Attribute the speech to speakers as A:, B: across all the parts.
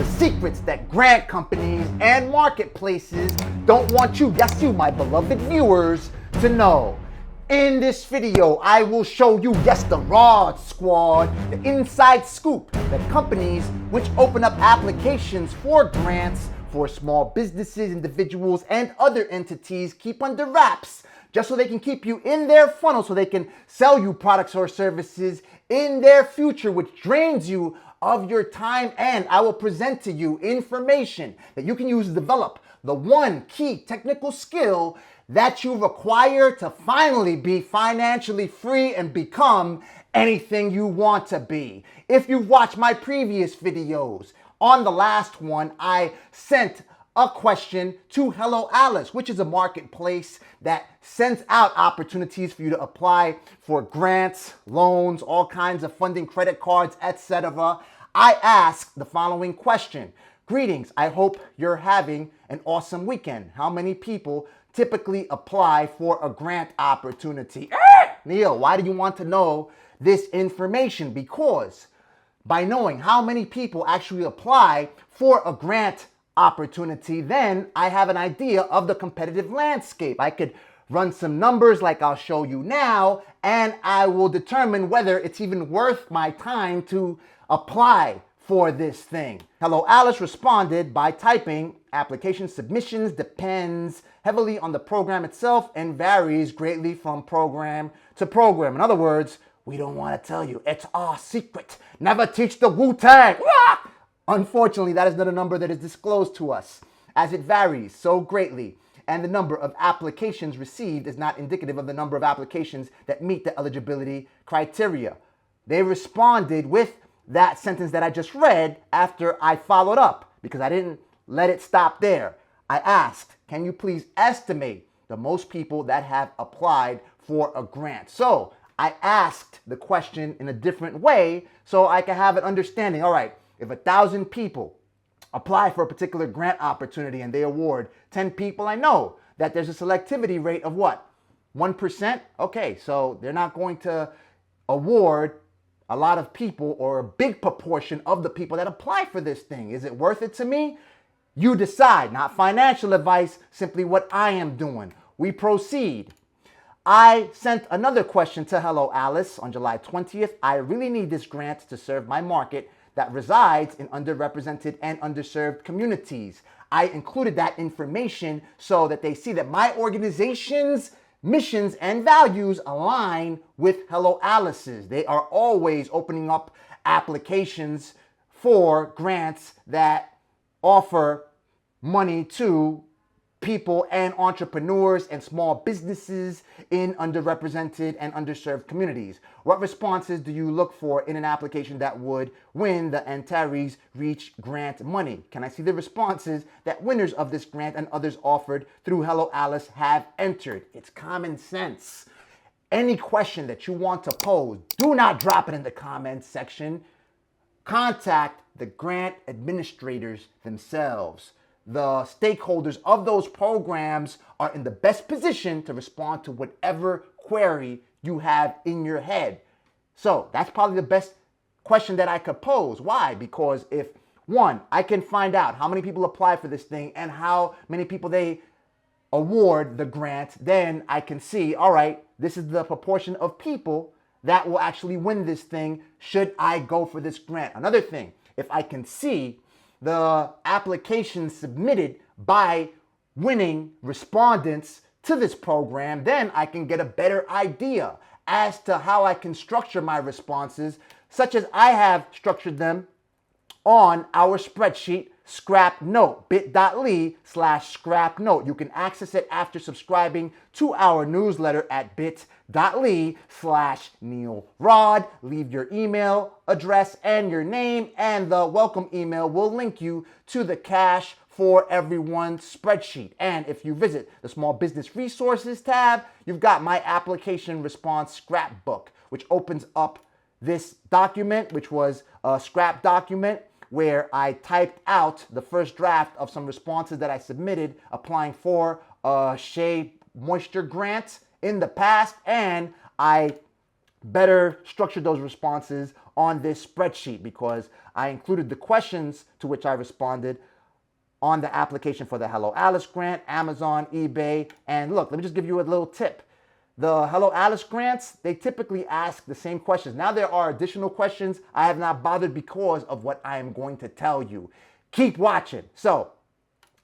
A: the secrets that grant companies and marketplaces don't want you, yes you, my beloved viewers, to know. In this video, I will show you, yes, the Rod Squad, the inside scoop that companies which open up applications for grants for small businesses, individuals, and other entities keep under wraps just so they can keep you in their funnel so they can sell you products or services in their future, which drains you of your time. And I will present to you information that you can use to develop the one key technical skill that you require to finally be financially free and become anything you want to be. If you've watched my previous videos, on the last one, I sent a question to Hello Alice, which is a marketplace that sends out opportunities for you to apply for grants, loans, all kinds of funding, credit cards, etc. I asked the following question. Greetings, I hope you're having an awesome weekend. How many people typically apply for a grant opportunity? Neil, why do you want to know this information? Because by knowing how many people actually apply for a grant opportunity, then I have an idea of the competitive landscape. I could run some numbers like I'll show you now, and I will determine whether it's even worth my time to apply for this thing. Hello Alice responded by typing, application submissions depends heavily on the program itself and varies greatly from program to program. In other words, we don't want to tell you. It's our secret. Never teach the Wu-Tang. Unfortunately, that is not a number that is disclosed to us, as it varies so greatly, and the number of applications received is not indicative of the number of applications that meet the eligibility criteria. They responded with that sentence that I just read after I followed up, because I didn't let it stop there. I asked, can you please estimate the most people that have applied for a grant? So I asked the question in a different way so I can have an understanding. All right, if 1,000 people apply for a particular grant opportunity and they award 10 people, I know that there's a selectivity rate of what? 1%? Okay, so they're not going to award a lot of people or a big proportion of the people that apply for this thing. Is it worth it to me? You decide. Not financial advice, simply what I am doing. We proceed. I sent another question to Hello Alice on July 20th. I really need this grant to serve my market that resides in underrepresented and underserved communities. I included that information so that they see that my organization's missions and values align with Hello Alice's. They are always opening up applications for grants that offer money to people and entrepreneurs and small businesses in underrepresented and underserved communities. What responses do you look for in an application that would win the Antares Reach grant money? Can I see the responses that winners of this grant and others offered through Hello Alice have entered? It's common sense. Any question that you want to pose, do not drop it in the comments section. Contact the grant administrators themselves. The stakeholders of those programs are in the best position to respond to whatever query you have in your head. So that's probably the best question that I could pose. Why? Because if, one, I can find out how many people apply for this thing and how many people they award the grant, then I can see, all right, this is the proportion of people that will actually win this thing should I go for this grant. Another thing, if I can see the applications submitted by winning respondents to this program, then I can get a better idea as to how I can structure my responses, such as I have structured them on our spreadsheet, ScrapNote, bit.ly/ScrapNote. You can access it after subscribing to our newsletter at bit.ly/NeilRod. Leave your email address and your name, and the welcome email will link you to the Cash for Everyone spreadsheet. And if you visit the Small Business Resources tab, you've got my application response scrapbook, which opens up this document, which was a scrap document where I typed out the first draft of some responses that I submitted applying for a Shea Moisture grant in the past, and I better structured those responses on this spreadsheet because I included the questions to which I responded on the application for the Hello Alice grant, Amazon, eBay. And look, let me just give you a little tip. The Hello Alice grants, they typically ask the same questions. Now there are additional questions. I have not bothered because of what I am going to tell you. Keep watching. So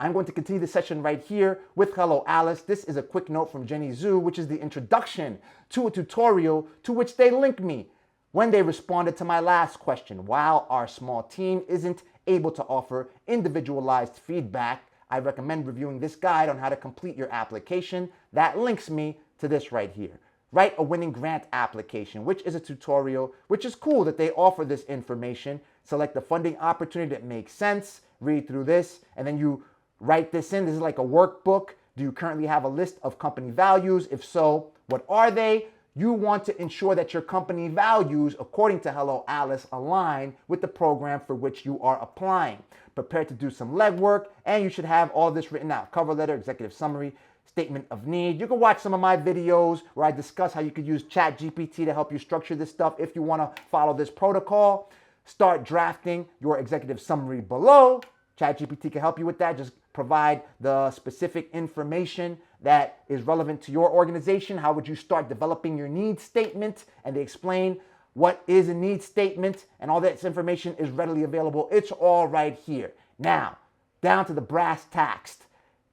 A: I'm going to continue the session right here with Hello Alice. This is a quick note from Jenny Zhu, which is the introduction to a tutorial to which they link me when they responded to my last question. While our small team isn't able to offer individualized feedback, I recommend reviewing this guide on how to complete your application. That links me to this right here. Write a winning grant application, which is a tutorial, which is cool that they offer this information. Select the funding opportunity that makes sense, read through this, and then you write this in. This is like a workbook. Do you currently have a list of company values? If so, what are they? You want to ensure that your company values, according to Hello Alice, align with the program for which you are applying. Prepare to do some legwork, and you should have all this written out. Cover letter, executive summary, statement of need. You can watch some of my videos where I discuss how you could use ChatGPT to help you structure this stuff if you want to follow this protocol. Start drafting your executive summary below. ChatGPT can help you with that. Just provide the specific information that is relevant to your organization. How would you start developing your needs statement? And they explain what is a needs statement, and all that information is readily available. It's all right here. Now, down to the brass tacks.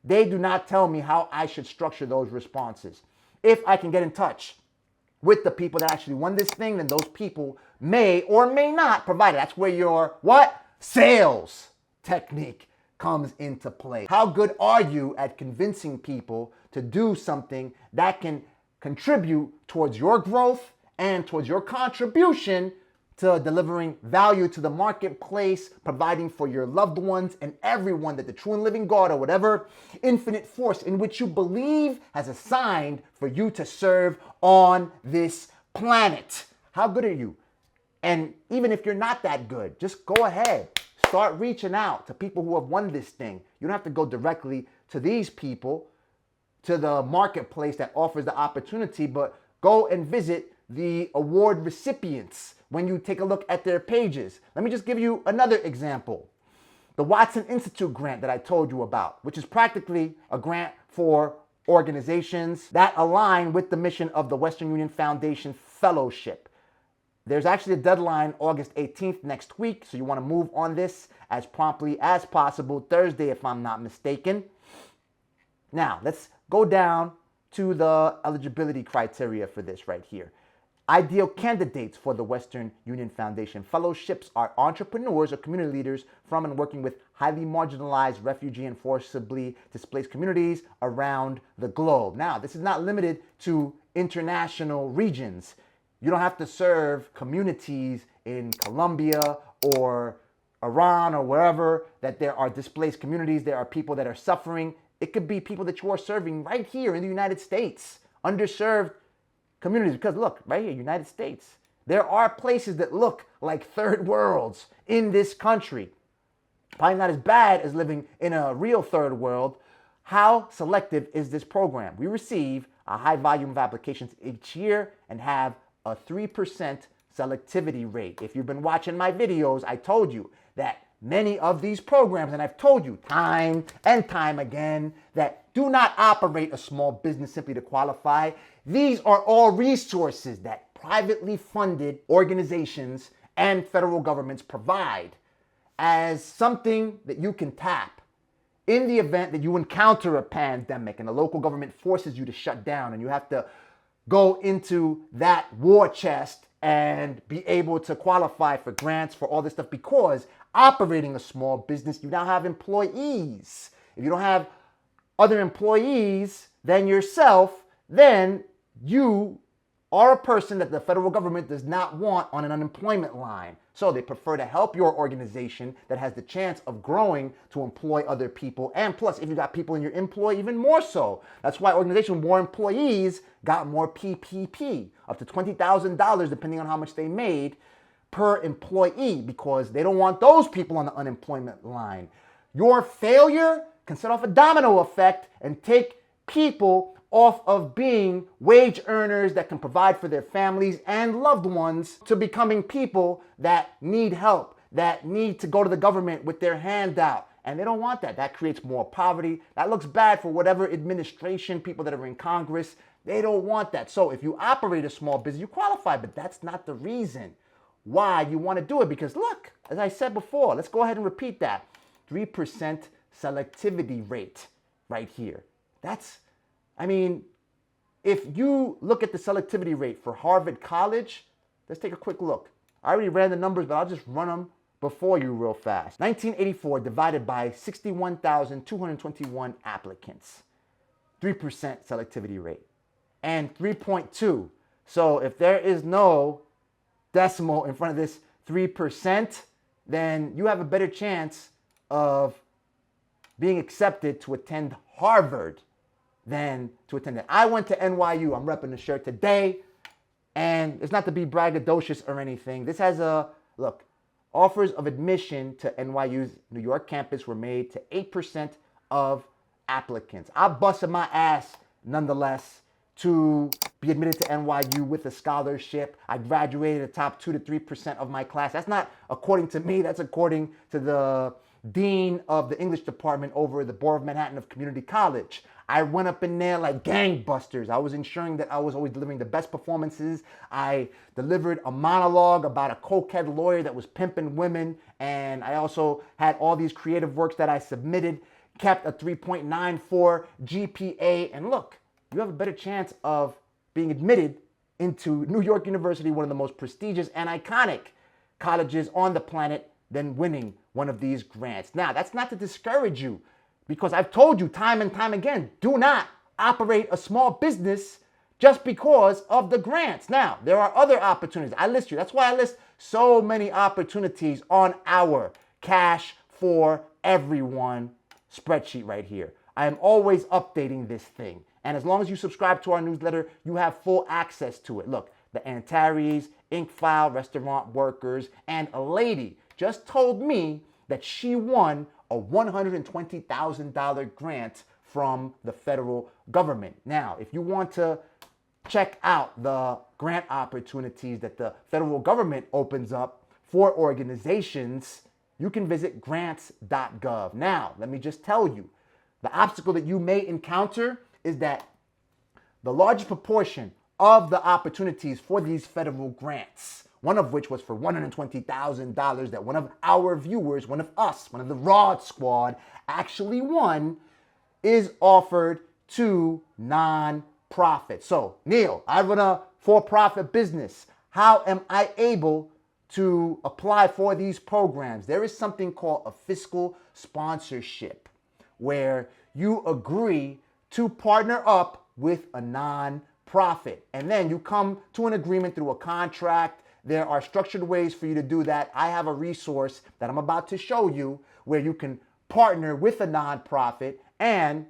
A: They do not tell me how I should structure those responses. If I can get in touch with the people that actually won this thing, then those people may or may not provide it. That's where your what? Sales technique comes into play. How good are you at convincing people to do something that can contribute towards your growth and towards your contribution to delivering value to the marketplace, providing for your loved ones and everyone that the true and living God or whatever infinite force in which you believe has assigned for you to serve on this planet? How good are you? And even if you're not that good, just go ahead. Start reaching out to people who have won this thing. You don't have to go directly to these people, to the marketplace that offers the opportunity, but go and visit the award recipients when you take a look at their pages. Let me just give you another example. The Watson Institute grant that I told you about, which is practically a grant for organizations that align with the mission of the Western Union Foundation Fellowship. There's actually a deadline August 18th next week, so you want to move on this as promptly as possible, Thursday if I'm not mistaken. Now, let's go down to the eligibility criteria for this right here. Ideal candidates for the Western Union Foundation Fellowships are entrepreneurs or community leaders from and working with highly marginalized, refugee, and forcibly displaced communities around the globe. Now, this is not limited to international regions. You don't have to serve communities in Colombia or Iran or wherever that there are displaced communities, there are people that are suffering. It could be people that you are serving right here in the United States, underserved communities. Because look, right here, United States, there are places that look like third worlds in this country. Probably not as bad as living in a real third world. How selective is this program? We receive a high volume of applications each year and have a 3% selectivity rate. If you've been watching my videos, I told you that many of these programs, and I've told you time and time again, that do not operate a small business simply to qualify. These are all resources that privately funded organizations and federal governments provide as something that you can tap in the event that you encounter a pandemic and the local government forces you to shut down and you have to go into that war chest and be able to qualify for grants for all this stuff, because operating a small business, you now have employees. If you don't have other employees than yourself, then you are a person that the federal government does not want on an unemployment line. So they prefer to help your organization that has the chance of growing to employ other people. And plus, if you got people in your employ, even more so. That's why organizations with more employees got more PPP, up to $20,000, depending on how much they made per employee, because they don't want those people on the unemployment line. Your failure can set off a domino effect and take people off of being wage earners that can provide for their families and loved ones to becoming people that need help, that need to go to the government with their hand out. And they don't want that. That creates more poverty. That looks bad for whatever administration, people that are in Congress. They don't want that. So if you operate a small business, you qualify, but that's not the reason why you want to do it. Because look, as I said before, let's go ahead and repeat that. 3% selectivity rate right here. If you look at the selectivity rate for Harvard College, let's take a quick look. I already ran the numbers, but I'll just run them before you real fast. 1984 divided by 61,221 applicants. 3% selectivity rate. And 3.2. So if there is no decimal in front of this 3%, then you have a better chance of being accepted to attend Harvard than to attend it. I went to NYU. I'm repping the shirt today. And it's not to be braggadocious or anything. This has look, offers of admission to NYU's New York campus were made to 8% of applicants. I busted my ass nonetheless to be admitted to NYU with a scholarship. I graduated the top 2 to 3% of my class. That's not according to me. That's according to the dean of the English department over the Borough of Manhattan of Community College. I went up in there like gangbusters. I was ensuring that I was always delivering the best performances. I delivered a monologue about a cokehead lawyer that was pimping women. And I also had all these creative works that I submitted, kept a 3.94 GPA. And look, you have a better chance of being admitted into New York University, one of the most prestigious and iconic colleges on the planet, than winning one of these grants. Now, that's not to discourage you, because I've told you time and time again, do not operate a small business just because of the grants. Now, there are other opportunities. I list you. That's why I list so many opportunities on our Cash for Everyone spreadsheet right here. I am always updating this thing. And as long as you subscribe to our newsletter, you have full access to it. Look, the Antares, Inkfile, restaurant workers, and a lady just told me that she won a $120,000 grant from the federal government. Now, if you want to check out the grant opportunities that the federal government opens up for organizations, you can visit grants.gov. Now, let me just tell you, the obstacle that you may encounter is that the largest proportion of the opportunities for these federal grants, one of which was for $120,000 that one of our viewers, one of us, one of the Rod Squad actually won, is offered to non-profit. So, Neil, I run a for-profit business. How am I able to apply for these programs? There is something called a fiscal sponsorship, where you agree to partner up with a non-profit. And then you come to an agreement through a contract. There are structured ways for you to do that. I have a resource that I'm about to show you where you can partner with a nonprofit, and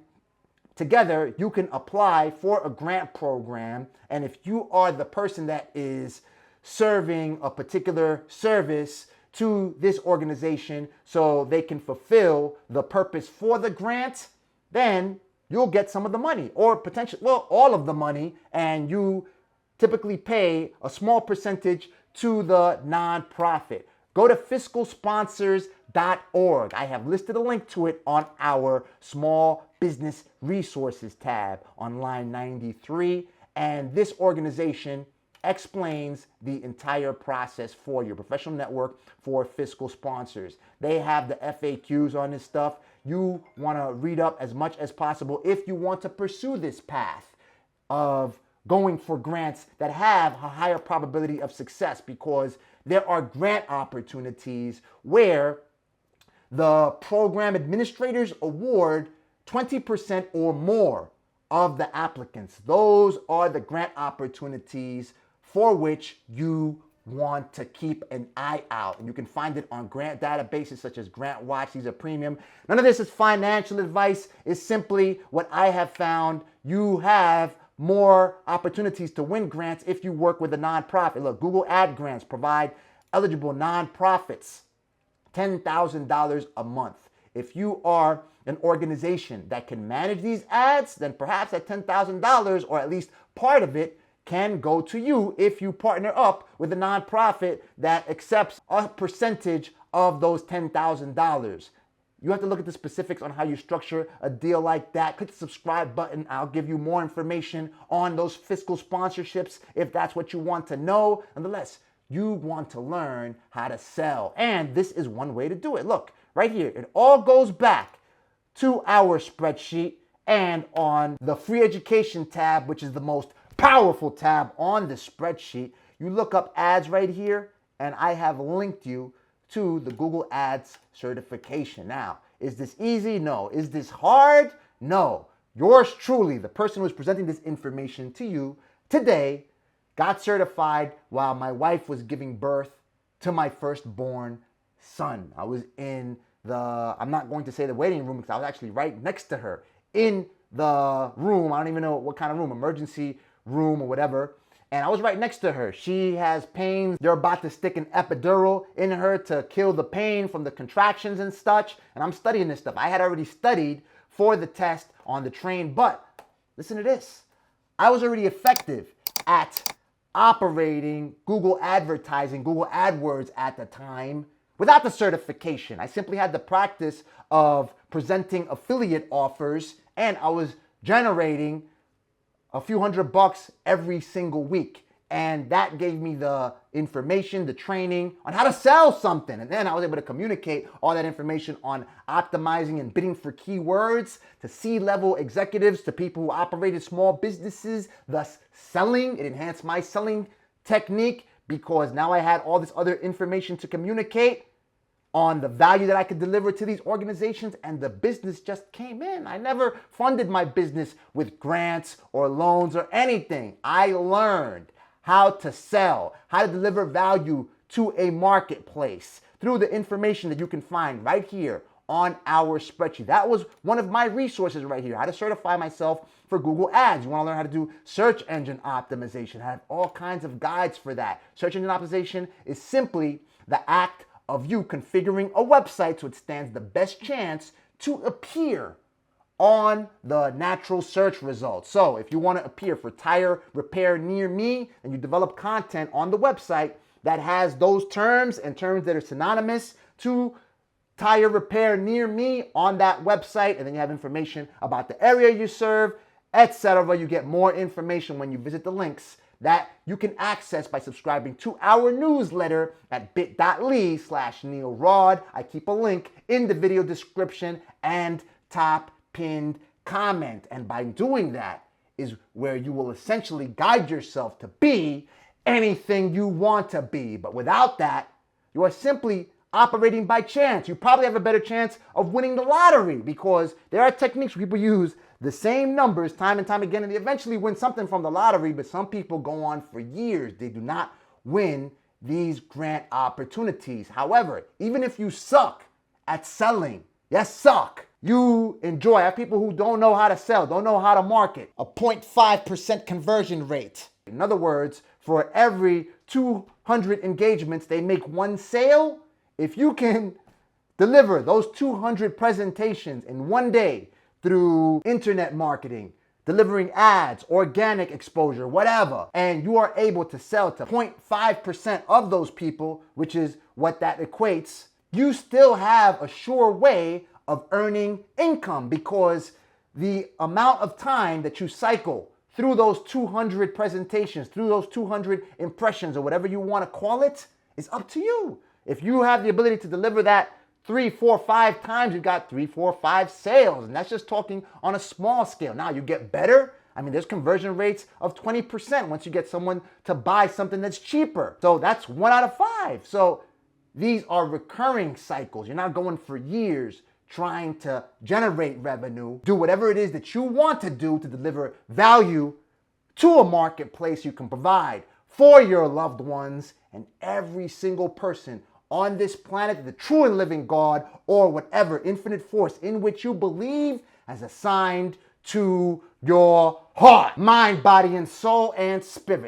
A: together you can apply for a grant program. And if you are the person that is serving a particular service to this organization so they can fulfill the purpose for the grant, then you'll get some of the money, or potentially, well, all of the money, and you typically pay a small percentage to the nonprofit. Go to fiscalsponsors.org. I have listed a link to it on our small business resources tab on line 93. And this organization explains the entire process for your professional network for fiscal sponsors. They have the FAQs on this stuff. You want to read up as much as possible if you want to pursue this path of going for grants that have a higher probability of success, because there are grant opportunities where the program administrators award 20% or more of the applicants. Those are the grant opportunities for which you want to keep an eye out. And you can find it on grant databases such as GrantWatch. These are premium. None of this is financial advice. It's simply what I have found. You have more opportunities to win grants if you work with a nonprofit. Look, Google Ad Grants provide eligible nonprofits $10,000 a month. If you are an organization that can manage these ads, then perhaps that $10,000 or at least part of it can go to you if you partner up with a nonprofit that accepts a percentage of those $10,000. You have to look at the specifics on how you structure a deal like that. Click the subscribe button. I'll give you more information on those fiscal sponsorships if that's what you want to know. Nonetheless, you want to learn how to sell. And this is one way to do it. Look, right here, it all goes back to our spreadsheet, and on the free education tab, which is the most powerful tab on the spreadsheet, you look up ads right here, and I have linked you to the Google Ads certification. Now, is this easy? No. Is this hard? No. Yours truly, the person who's presenting this information to you today, got certified while my wife was giving birth to my firstborn son. I was in I'm not going to say the waiting room because I was actually right next to her in the room. I don't even know what kind of room, emergency room or whatever. And I was right next to her. She has pains. They're about to stick an epidural in her to kill the pain from the contractions and such. And I'm studying this stuff. I had already studied for the test on the train, but listen to this. I was already effective at operating Google advertising, Google AdWords at the time without the certification. I simply had the practice of presenting affiliate offers, and I was generating a few $100 every single week. And that gave me the information, the training on how to sell something. And then I was able to communicate all that information on optimizing and bidding for keywords to C-level executives, to people who operated small businesses, thus selling. It enhanced my selling technique because now I had all this other information to communicate on the value that I could deliver to these organizations, and the business just came in. I never funded my business with grants or loans or anything. I learned how to sell, how to deliver value to a marketplace through the information that you can find right here on our spreadsheet. That was one of my resources right here, how to certify myself for Google Ads. You want to learn how to do search engine optimization. I have all kinds of guides for that. Search engine optimization is simply the act of you configuring a website so it stands the best chance to appear on the natural search results. So if you want to appear for tire repair near me, and you develop content on the website that has those terms and terms that are synonymous to tire repair near me on that website, and then you have information about the area you serve, etc. You get more information when you visit the links that you can access by subscribing to our newsletter at bit.ly/NeilRod. I keep a link in the video description and top pinned comment. And by doing that is where you will essentially guide yourself to be anything you want to be. But without that, you are simply operating by chance. You probably have a better chance of winning the lottery because there are techniques where people use the same numbers time and time again, and they eventually win something from the lottery, but some people go on for years. They do not win these grant opportunities. However, even if you suck at selling, yes, suck, you enjoy. I have people who don't know how to sell, don't know how to market. A 0.5% conversion rate. In other words, for every 200 engagements, they make one sale. If you can deliver those 200 presentations in one day, through internet marketing, delivering ads, organic exposure, whatever, and you are able to sell to 0.5% of those people, which is what that equates, you still have a sure way of earning income because the amount of time that you cycle through those 200 presentations, through those 200 impressions, or whatever you want to call it, is up to you. If you have the ability to deliver that 3, 4, 5 times, you got 3, 4, 5 sales. And that's just talking on a small scale. Now you get better. I mean, there's conversion rates of 20% once you get someone to buy something that's cheaper. So that's 1 out of 5. So these are recurring cycles. You're not going for years trying to generate revenue. Do whatever it is that you want to do to deliver value to a marketplace you can provide for your loved ones and every single person on this planet, the true and living God, or whatever infinite force in which you believe has assigned to your heart, mind, body, and soul, and spirit.